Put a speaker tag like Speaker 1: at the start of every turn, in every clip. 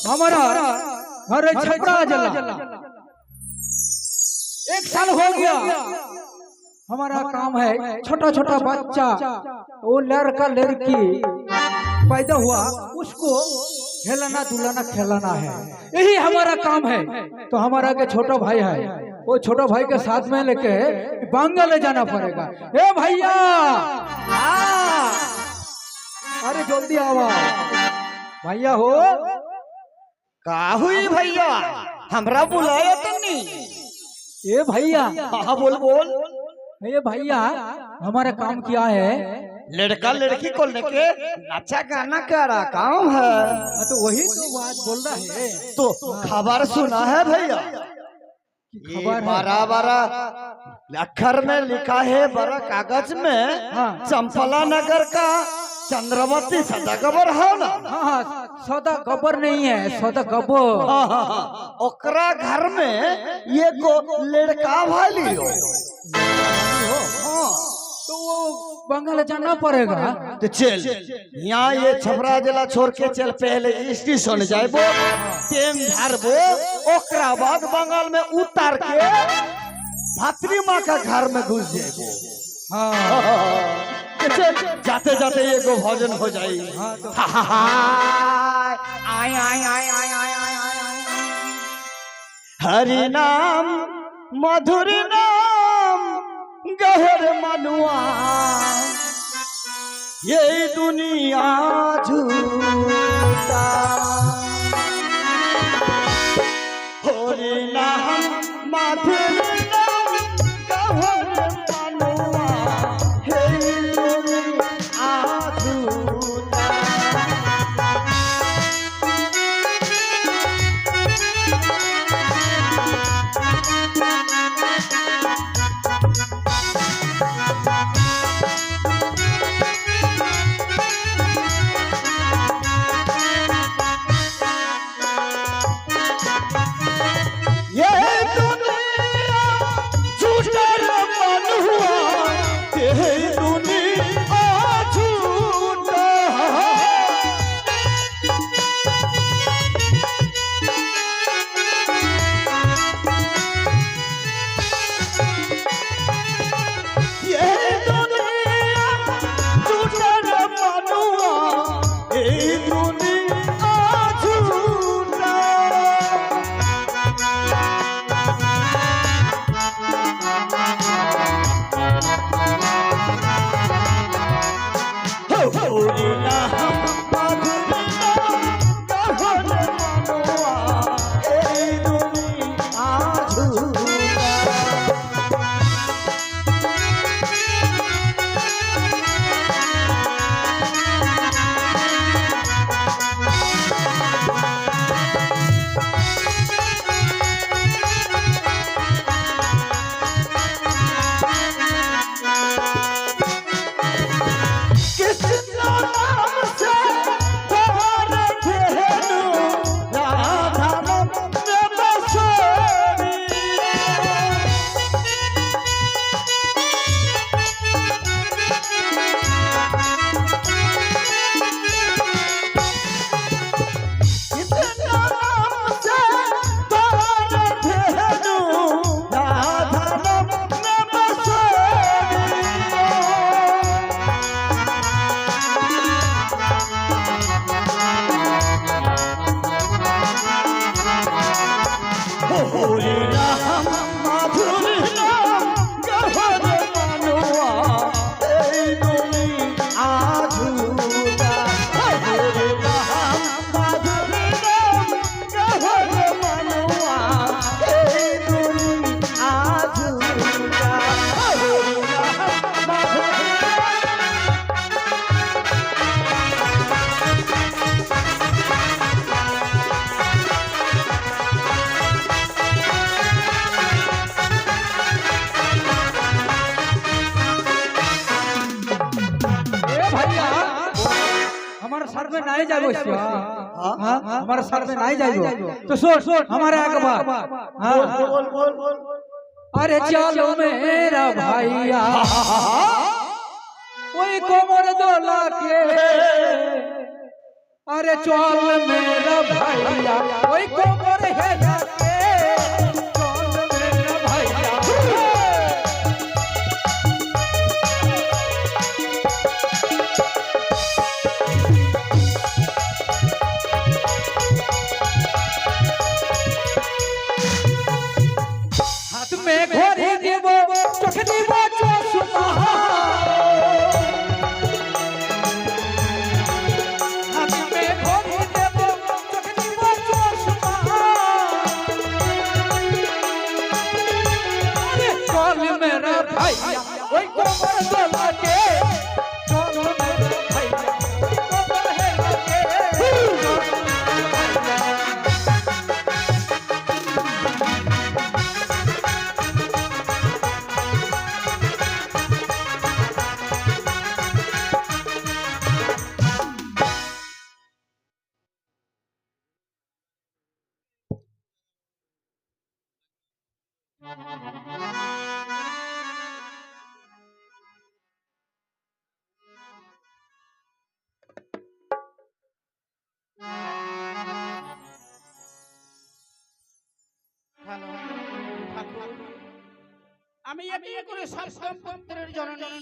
Speaker 1: हमारा घर छपरा जला 1 साल हो गया। हमारा काम है छोटा छोटा बच्चा, वो लड़का लड़की पैदा हुआ, उसको खेलाना दुलाना खिलाना है, यही हमारा काम है। तो हमारा के छोटा भाई है, वो छोटा भाई के साथ में लेके बांगा ले जाना पड़ेगा। ए भैया, अरे जल्दी आवा भैया। हो
Speaker 2: का हुई भैया, हमरा बुलाया तो नहीं?
Speaker 1: ए भैया,
Speaker 2: हाँ बोल बोल।
Speaker 1: ये भैया हमारा काम क्या है,
Speaker 2: लड़का लड़की को लेके नाचा गाना का काम है।
Speaker 1: तो वही तो बात बोल रहा है।
Speaker 2: तो खबर सुना है भैया,
Speaker 1: खबर
Speaker 2: बड़ा बड़ा अक्षर में लिखा है, बड़ा कागज में।
Speaker 1: हाँ।
Speaker 2: चंपला नगर का चंद्रमती सदागबर है ना?
Speaker 1: हाँ, सदा गबर नहीं है, सदा गबर।
Speaker 2: ओकरा घर में ये को लड़का भाली हो।
Speaker 1: तो वो बंगाल जाना पड़ेगा।
Speaker 2: तो चल यहाँ ये छपरा जिला छोड़ के चल, पहले स्टेशन जाबो, ट्रेन धरबो, ओकरा बाद बंगाल में उतार के भातरी माँ का घर में घुस जाबो।
Speaker 1: हाँ
Speaker 2: जाते जाते ये को भोजन हो जाए। आय आय आय आय आय आय हरि नाम मधुर नाम गहर मनुआ, ये दुनिया झूठा। हरि नाम मधुर नाम गहर मनुआ, ये दुनिया झूठा।
Speaker 1: सर में नहीं जाएगा, हमारे सर में नहीं जाएगा। तो सोच हमारे आगे बात।
Speaker 2: बोल बोल बोल।
Speaker 1: अरे चलो मेरा भैया, वही कोमर दोला के, अरे चल मेरा भैया,
Speaker 3: ভালো ঠাকুর, আমি এটি করে সপ্তমপুত্রের জননী,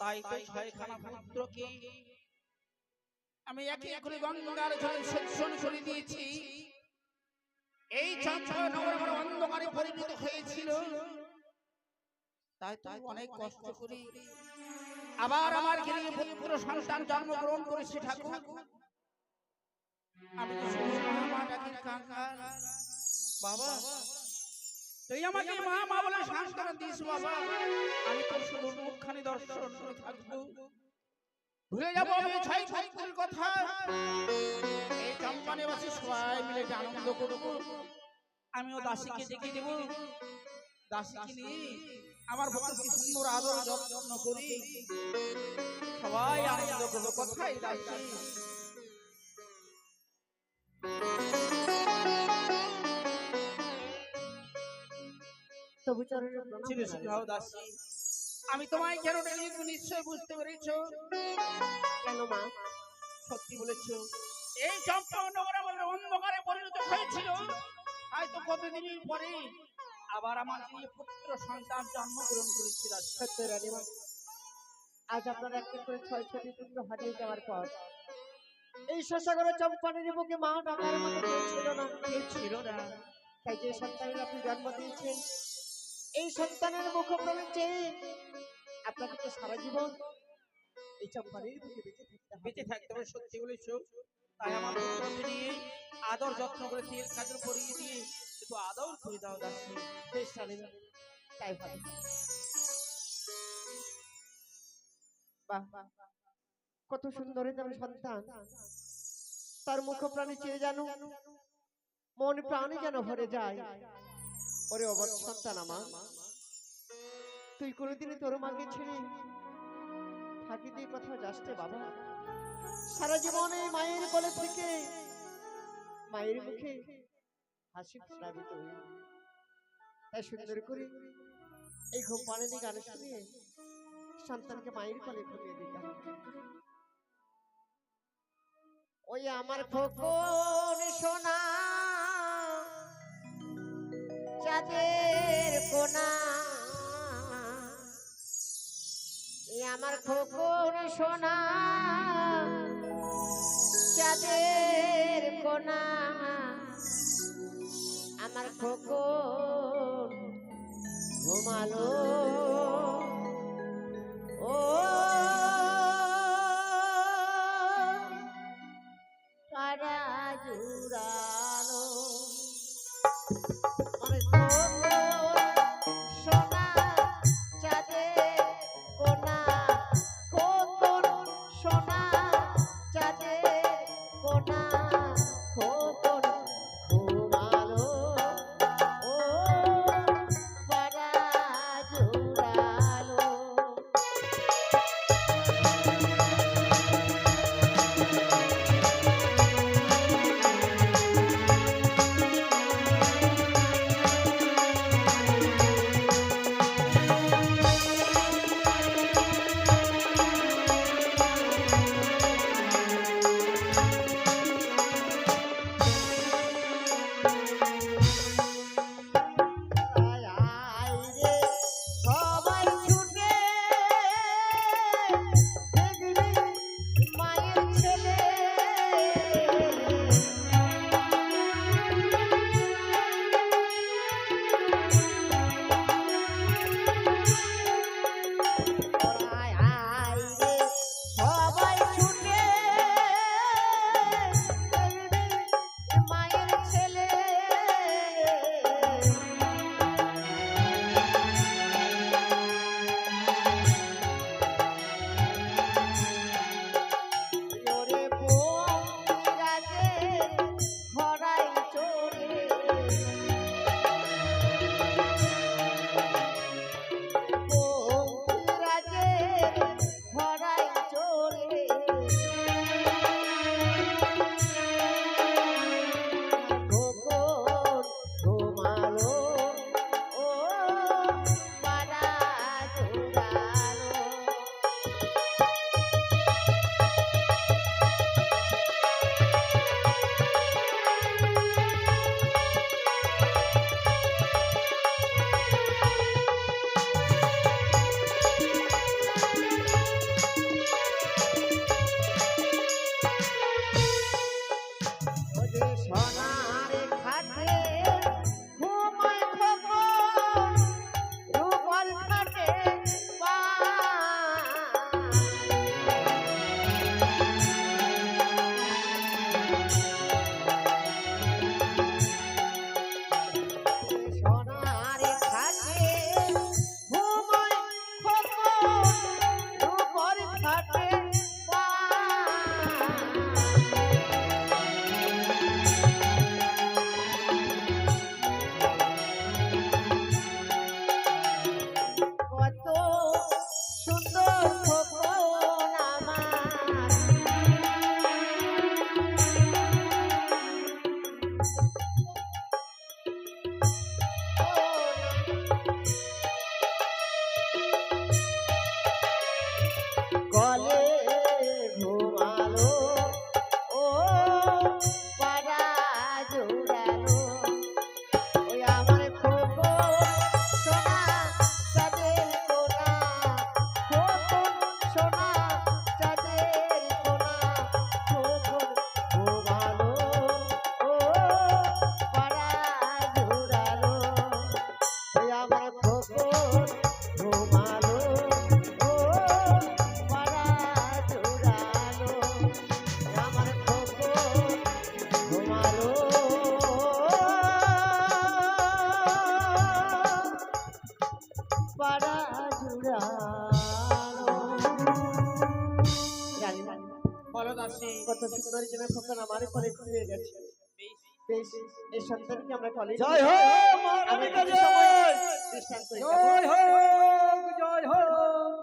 Speaker 3: তাই তো ছয়খানা পুত্রকে আমি একে করে গঙ্গার জলে সেচন করে দিয়েছি। এই চঞ্চল নগর আমার অন্ধকারে পরিণত হয়েছিল, তাই তাই অনেক কষ্ট করি আবার আমার গৃহে পুত্র সন্তান জন্মগ্রহণ করেছে ঠাকুর। আমি তো শুধু মা ডাকি কাঙ্গাল। বাবা তুই আমাকে মা মা বলে সান্ত্বনা দিস বাবা, আমি তোর শুধু মুখখানি দর্শন করে থাকবো, ভুলে যাবো আমি ছয় পুত্রের কথা। এই চম্পানে বসে সবাই মিলে আনন্দ করবো, আমিও দাসীকে ডেকে দেব, দাসীকে নিয়ে আমার ভক্তকে সুন্দর আদর যত্ন করি, সবাই আনন্দ করবো। কথাই দাসী আমি তোমায় কেন ডেকেছি নিশ্চয় বুঝতে পেরেছো।
Speaker 4: কেন মা?
Speaker 3: সত্যি বলেছো, এই চম্পা নগর আমাদের অন্ধকারে পরিণত হয়েছিল, তাই তো কতদিন পরে আবার আমার এই পুত্র সন্তান জন্মগ্রহণ করেছিল।
Speaker 4: সত্য রানীমা, আজ আপনার একটা করে ছয় ছটি পুত্র হারিয়ে যাওয়ার পর এই শশাগরে চম্পানের বুকে মা ডাকার মতো কেউ ছিল না,
Speaker 3: ছিল না।
Speaker 4: তাই যে সন্তানের আপনি জন্ম দিয়েছেন, এই সন্তানের মুখপ্রাণে চেয়ে আপনাকে তো সারা জীবন এই চম্পানের বুকে
Speaker 3: বেঁচে থাকতে হবে। সত্যি বলেছো, তাই আমার পুত্রকে নিয়ে আদর যত্ন করে তেল কাজল পরিয়ে দিয়ে একটু আদর করে দাও দাসী।
Speaker 4: বেশ রানীমা, তাই ভালো। বাহ, কত সুন্দর যেন সন্তান, তার মুখপ্রাণে চেয়ে জানো মন প্রাণে যেন ভরে যায়। ওরে অবধ সন্তান আমার, তুই কোনোদিনই তোর মাকে ছেড়ে থাকিতে কোথাও যাসতে বাবা। সারা জীবনে মায়ের কোলে থেকে মায়ের মুখে হাসি ফোটাবি তুই। তাই সুন্দর করে এই ঘুম পাড়ানি গান শুনিয়ে সন্তানকে মায়ের কোলে ঘুমিয়ে দিতে হবে। ওই আমার খোকন সোনা চাঁদের কোনা, আমার খোকন সোনা চাঁদের কোনা, আমার খোকন ঘুমালো ও কারা জুড়ালো। সোনা চাঁদের কোনা, খোকন সোনা চাঁদের কোনা, খোকন ঘুমালো ও পাড়া জুড়ালো। পাড়া জোড়ালো ওই আমার খোকন সোনা চাঁদের কোনা খোকন সোনা চাঁদের কোনা খোকন ঘুমালো ও পাড়া জোড়ালো ওই আমার খোকন ঘুমালো ও পাড়া জোড়ালো আমার খোকন ঘুমালো পাড়া জোড়ালো
Speaker 3: বলো দাসী
Speaker 4: কত সুন্দর জন্য খোকন আমার কোলে ঘুমিয়ে গেছে বেশ এই সন্তানকে আমরা কলে
Speaker 2: জয় हो মহারানী का जय
Speaker 4: বিশ্রাম করি
Speaker 1: जय हो जय हो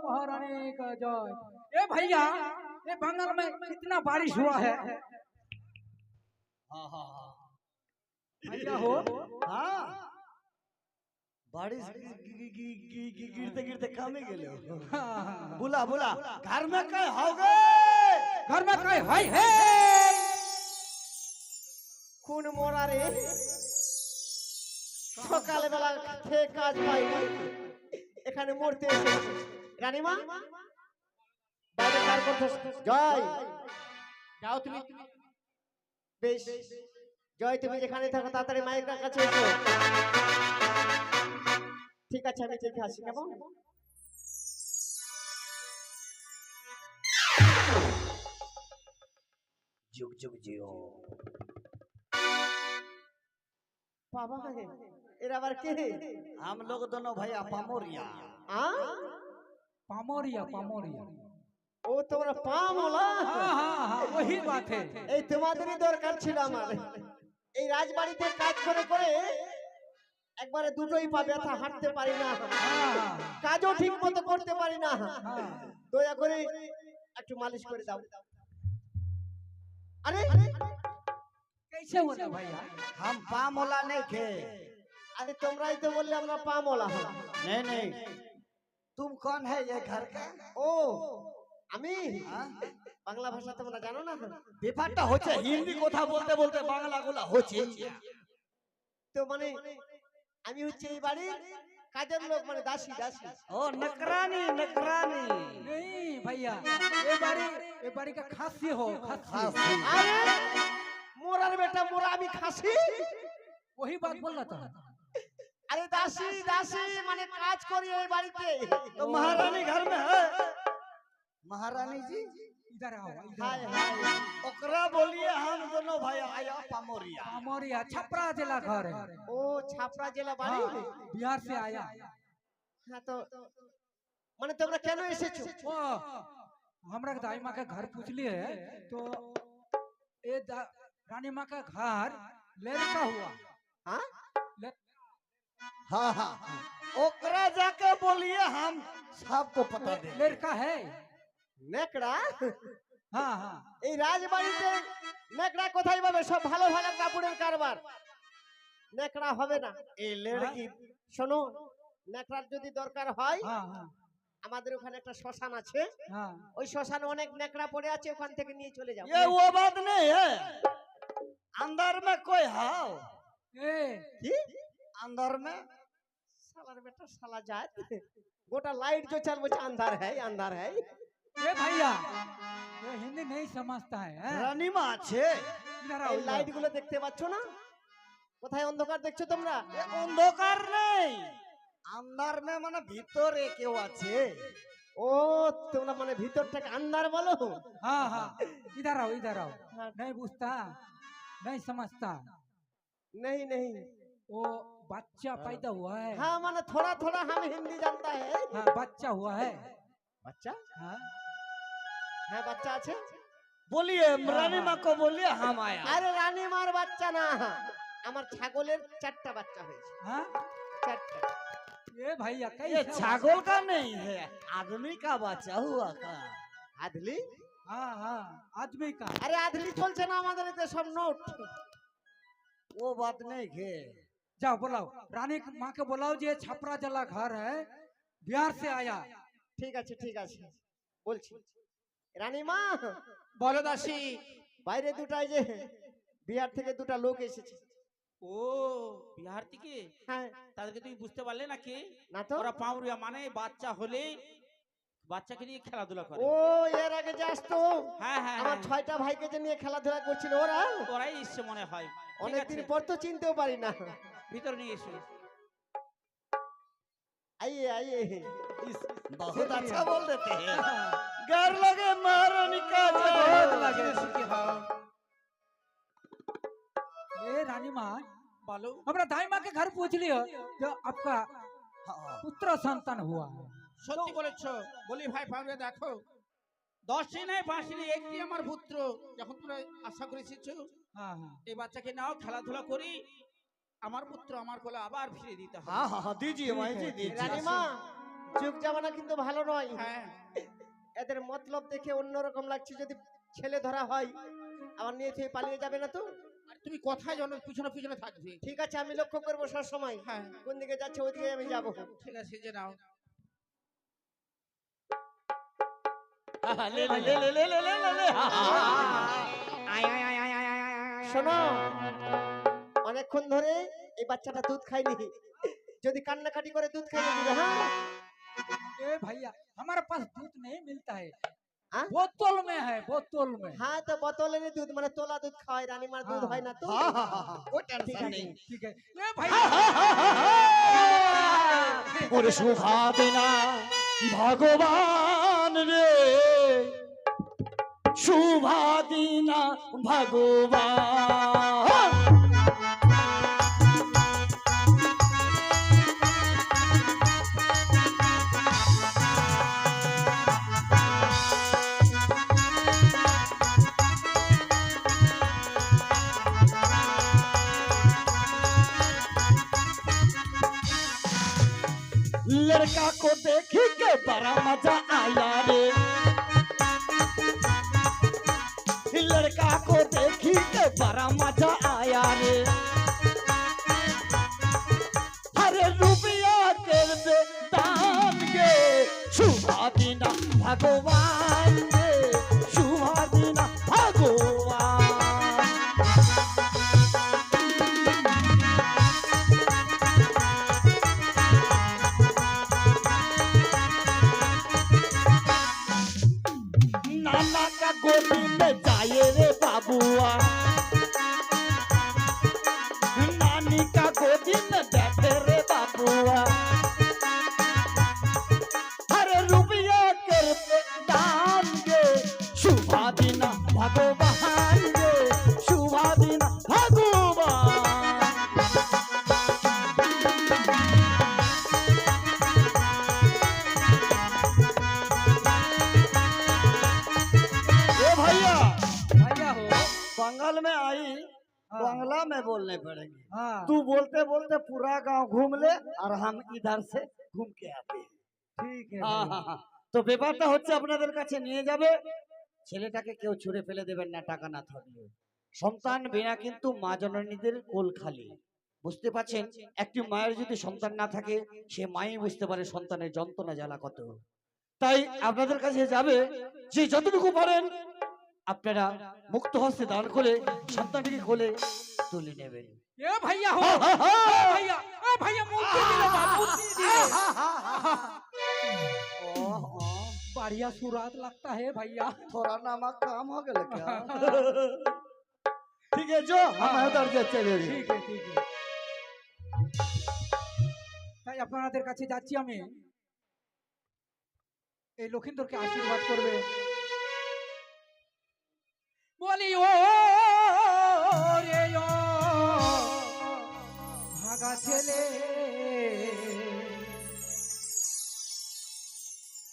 Speaker 1: महारानी का जय। ए भैया ये बंगाल में कितना बारिश हुआ है
Speaker 2: हाँ हाँ हाँ
Speaker 1: भैया हो
Speaker 2: हाँ बारिश गिरते गिरते काम ही गेले हो।
Speaker 1: हाँ,
Speaker 2: बुला बुला घर में कहीं हो गए
Speaker 1: घर में कहीं है
Speaker 4: কোন মোরারে সকালবেলা খেয়ে কাজ পাই এখানে মরতে এসেছে রানীমা বাইরে কার করতে জয়
Speaker 3: যাও তুমি
Speaker 4: বেশ জয় তুমি যেখানে থাকো তাড়াতাড়ি মায়ের কাছে এসো ঠিক আছে আমি দেখে আসি কেমন
Speaker 2: जुग जुग जियो
Speaker 4: বাবা এরা আবার কে
Speaker 2: हम लोग दोनों भैया पामोरिया
Speaker 4: আ
Speaker 1: पामोरिया पामोरिया
Speaker 4: ও তোমরা পামলা
Speaker 1: हाँ हाँ हाँ वही बात है
Speaker 4: এই তোমাদেরই দরকার ছিল আমার এই রাজবাড়িতে কাজ করে করে একবারে দুটোই পা ব্যথা হাঁটতে পারি না
Speaker 1: हाँ
Speaker 4: কাজও ঠিক মতো করতে পারি না
Speaker 1: हाँ
Speaker 4: দয়া করে একটু মালিশ করে দাও আরে
Speaker 1: कैसे होता भैया
Speaker 2: हम पामोला नहीं थे
Speaker 4: আরে তোমরাই তো বললে আমরা পামলা হই
Speaker 2: नहीं नहीं तुम कौन है ये घर का
Speaker 4: ও আমি
Speaker 2: हाँ?
Speaker 4: বাংলা ভাষা তোমরা জানো না
Speaker 2: ব্যাপারটা হচ্ছে হিন্দি কথা বলতে বলতে বাংলা গুলা হচ্ছে
Speaker 4: তো মানে আমি হচ্ছে এই বাড়ির কাজের লোক মানে দাসী দাসী
Speaker 2: ओ नकरानी नकरानी
Speaker 1: नहीं भैया ये बारी का खासी हो खासी
Speaker 2: खासी
Speaker 4: আরে মোরার বেটা মোরা আমি খাসি
Speaker 1: वही बात बोल रहा था
Speaker 4: আরে দাসী দাসী মানে কাজ করি এই বাড়িতে
Speaker 2: तो महारानी घर में है महारानी जी
Speaker 1: इधर आओ इधर
Speaker 4: হাय
Speaker 1: आओ।
Speaker 4: হাय
Speaker 2: ओकरा बोलिए हम दोनों भाई आया पामोरिया
Speaker 1: पामोरिया छपरा जिला घर है
Speaker 4: ও ছাপড়া জেলা বাড়ি
Speaker 1: हाँ, बिहार से आया
Speaker 4: হ্যাঁ তো মানে তোমরা কেন এসেছো
Speaker 1: वो हमरा के दाई माँ के घर पूछ लिए तो ये रानी माँ का घर लड़का हुआ
Speaker 4: হ্যাঁ
Speaker 2: हाँ हाँ ओकरा जाके बोलिए हम सबको पता दे
Speaker 1: लड़का है
Speaker 4: নেকড়া
Speaker 1: हाँ हाँ
Speaker 4: এই রাজবাড়িতে নেকড়া কোথায় পাবে সব ভালো ভালো কাপড়ের কারবার নেকড়া হবে না
Speaker 2: ये लड़की
Speaker 4: শোনো নেকড়ার যদি দরকার হয়
Speaker 1: हाँ हाँ
Speaker 4: আমাদের ওখানে একটা শ্মশান আছে
Speaker 1: हाँ
Speaker 4: ওই শ্মশানে অনেক নেকড়া পড়ে আছে ওখান থেকে নিয়ে চলে যাও
Speaker 2: ये वो बात नहीं है अंदर में कोई हाव
Speaker 1: ए
Speaker 4: কি
Speaker 2: अंदर में
Speaker 4: साला बेटा साला जात गोटा लाइट जो चल वो अंधार है अंधार है
Speaker 1: ये भैया ये हिंदी नहीं समझता है हैं?
Speaker 2: रानी माँ छे
Speaker 1: इधर आओ
Speaker 4: এই
Speaker 1: इधर।
Speaker 4: লাইট গুলো দেখতে পাচ্ছ না কোথায় অন্ধকার দেখছো তোমরা
Speaker 2: ये अंधकार नहीं अंदर में माने भीतर केउ আছে
Speaker 4: ও তোমরা মানে ভিতরটাকে अंधार বলো
Speaker 1: हाँ हाँ इधर आओ इधर आओ
Speaker 4: हाँ।
Speaker 1: नहीं पूछता नहीं समझता
Speaker 4: नहीं नहीं
Speaker 1: वो बच्चा पैदा हुआ है
Speaker 4: हाँ माने थोड़ा थोड़ा हम हिंदी जानता है
Speaker 1: हाँ बच्चा हुआ है
Speaker 4: बच्चा
Speaker 1: हाँ
Speaker 4: হ্যাঁ বাচ্চা আছে
Speaker 2: बोलिए रानी माँ को बोलिए हम आया
Speaker 4: আরে রানী মার বাচ্চা না আমার ছাগলের চারটা বাচ্চা হয়েছে
Speaker 1: हाँ
Speaker 4: চারটা
Speaker 1: ये भैया
Speaker 2: ये
Speaker 1: कैसे
Speaker 2: छागल का नहीं है आदमी का बच्चा हुआ का
Speaker 4: আদলি
Speaker 1: हाँ हाँ आदमी का
Speaker 4: আরে আদলি চলছে না আমাদের এতে সব নোট
Speaker 2: वो बात नहीं है
Speaker 1: जाओ बुलाओ रानी माँ के बुलाओ जी छपरा जला घर है बिहार से आया
Speaker 4: ঠিক আছে বলছি রানী মা
Speaker 3: বলো দাসী
Speaker 4: বাইরে দুটাই যে বিহার থেকে দুটা লোক এসেছে।
Speaker 3: ও বিহার থেকে?
Speaker 4: হ্যাঁ।
Speaker 3: তাদেরকে তুমি বুঝতে পারলে নাকি?
Speaker 4: না তো।
Speaker 3: ওরা পাউরিয়া মানে বাচ্চা হলে বাচ্চাকে নিয়ে খেলাধুলা করে।
Speaker 4: ও এর আগে যে আসতো,
Speaker 3: হ্যাঁ হ্যাঁ
Speaker 4: আমার
Speaker 3: হ্যাঁ।
Speaker 4: 6টা ভাইকে যে নিয়ে খেলাধুলা করছিল ওরা।
Speaker 3: ওরাই এসছে মনে হয়। ঠিক
Speaker 4: অনেকদিন
Speaker 3: আছে,
Speaker 4: পর তো চিনতেও পারি না।
Speaker 3: ভিতরে নিয়ে এসো।
Speaker 4: आइए आइए।
Speaker 2: इस बहुत अच्छा बोल देते हैं। घर लगे महारानी का
Speaker 1: बहुत
Speaker 2: जय।
Speaker 1: लगे।
Speaker 3: हाँ
Speaker 1: ए रानी माँ,
Speaker 3: বলো।
Speaker 1: हमारा दाई माँ के घर पूछ लियो जो आपका
Speaker 2: हाँ,
Speaker 1: पुत्र संतान हुआ है।
Speaker 3: সত্যি বলেছো। বলি ভাই পাউরিয়া দেখো, 10টি নয় 5টি একটি আমার পুত্র। যখন তোমরা আশা করেছিস
Speaker 1: हाँ हाँ
Speaker 3: এই বাচ্চাকে নাও খেলাধুলা করি, আমার পুত্র আমার কোলে আবার ফিরে দিতে হবে।
Speaker 2: हाँ, हाँ, दीजिए माई जी दीजिए।
Speaker 4: রানীমা, যুগ জামানা কিন্তু ভালো নয়।
Speaker 3: হ্যাঁ
Speaker 4: এদের মতলব দেখে অন্যরকম লাগছে। যদি ছেলে ধরা হয় আমার নিয়ে থেকে পালিয়ে যাবে না তো?
Speaker 3: আর তুমি কোথায় জানো পিছনে পিছনে থাকবে।
Speaker 4: ঠিক আছে, আমি লক্ষ্য করবো সব সময়
Speaker 3: হ্যাঁ
Speaker 4: কোন দিকে যাচ্ছে ওইদিকে আমি যাবো।
Speaker 3: ঠিক আছে, যে নাও।
Speaker 2: हाँ, ले ले ले ले ले ले ले ले ले। हाँ, हाँ,
Speaker 3: আয় আয় আয় আয় আয় আয় আয় আয়।
Speaker 4: শোনো, অনেকক্ষণ ধরে এই বাচ্চাটা দুধ খায়নি। যদি কান্নাকাটি করে দুধ খাইয়ে দিবে। হ্যাঁ
Speaker 1: ए भैया, हमारे पास दूध नहीं मिलता है,
Speaker 4: हाँ?
Speaker 1: बोतल में है, बोतल में।
Speaker 4: হ্যাঁ, তো বোতলে নি দুধ মানে তোলা দুধ খাওয়ায়। রানীমার দুধ হয় না তো?
Speaker 2: हाँ, हाँ, हाँ, हाँ, कोई
Speaker 4: ঠিক
Speaker 2: टेंशन
Speaker 4: আছে।
Speaker 2: नहीं।
Speaker 1: ठीक है ए भैया,
Speaker 2: ওরে শোভা দেনা ভগবান রে, শোভা দিনা ভগবান। लड़का को देखी के बड़ा मजा आया रे, लड़का को देखी के बड़ा मजा आया रे। अरे रुपया कर दे दान गे, शुभा दिना भगवान गे, शुभा दिना भगवान। नाना का गोदी में जाए रे बाबुआ, नानी का गोदी में बैठे रे बाबुआ। अरे रुपया कर दान गे, शुभा दिना भगवान गे, शुभा दिना भगवान। ए भैया,
Speaker 1: भैया हो।
Speaker 2: बंगाल में आई,
Speaker 1: हाँ।
Speaker 2: बांग्ला में बोलने पड़ेंगे।
Speaker 1: हाँ
Speaker 2: तू बोलते बोलते पूरा गांव घूम ले और हम इधर से घूम के आते हैं।
Speaker 1: ठीक है
Speaker 2: हाँ, हाँ, हाँ। তো ব্যাপারটা হচ্ছে আপনাদের কাছে নিয়ে যাবে, ছেলেটাকে কেউ ছুঁড়ে ফেলে দেবেন না টাকা না থাকলে। সন্তান বিনা কিন্তু মা জননীদের কোল খালি। বুঝতে পারছেন, একটি মায়ের যদি সন্তান না থাকে সে মাই বুঝতে পারে সন্তানের যন্ত্রণা জ্বালা কত। তাই আপনাদের কাছে যাবে, যে যতটুকু পারেন আপনারা মুক্ত হস্তে দান করে সন্তানটিকে কোলে তুলে নেবেন।
Speaker 1: ए भैया हो। भैया ए भैया, मूर्ति दिलो बा, मूर्ति दिलो। बढ़िया सुरात लगता है भैया।
Speaker 2: थोड़ा नामक काम हो गया क्या? ठीक है, जो हम उधर से चले गए।
Speaker 1: ঠিক আছে ঠিক আছে। তাই আপনাদের কাছে যাচ্ছি আমি, এই লক্ষিন্দরকে আশীর্বাদ করবে। বলি ও রে ও ভাগা ছেলে,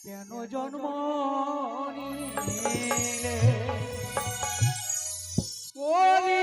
Speaker 1: কেন জন্ম নিলে? বলি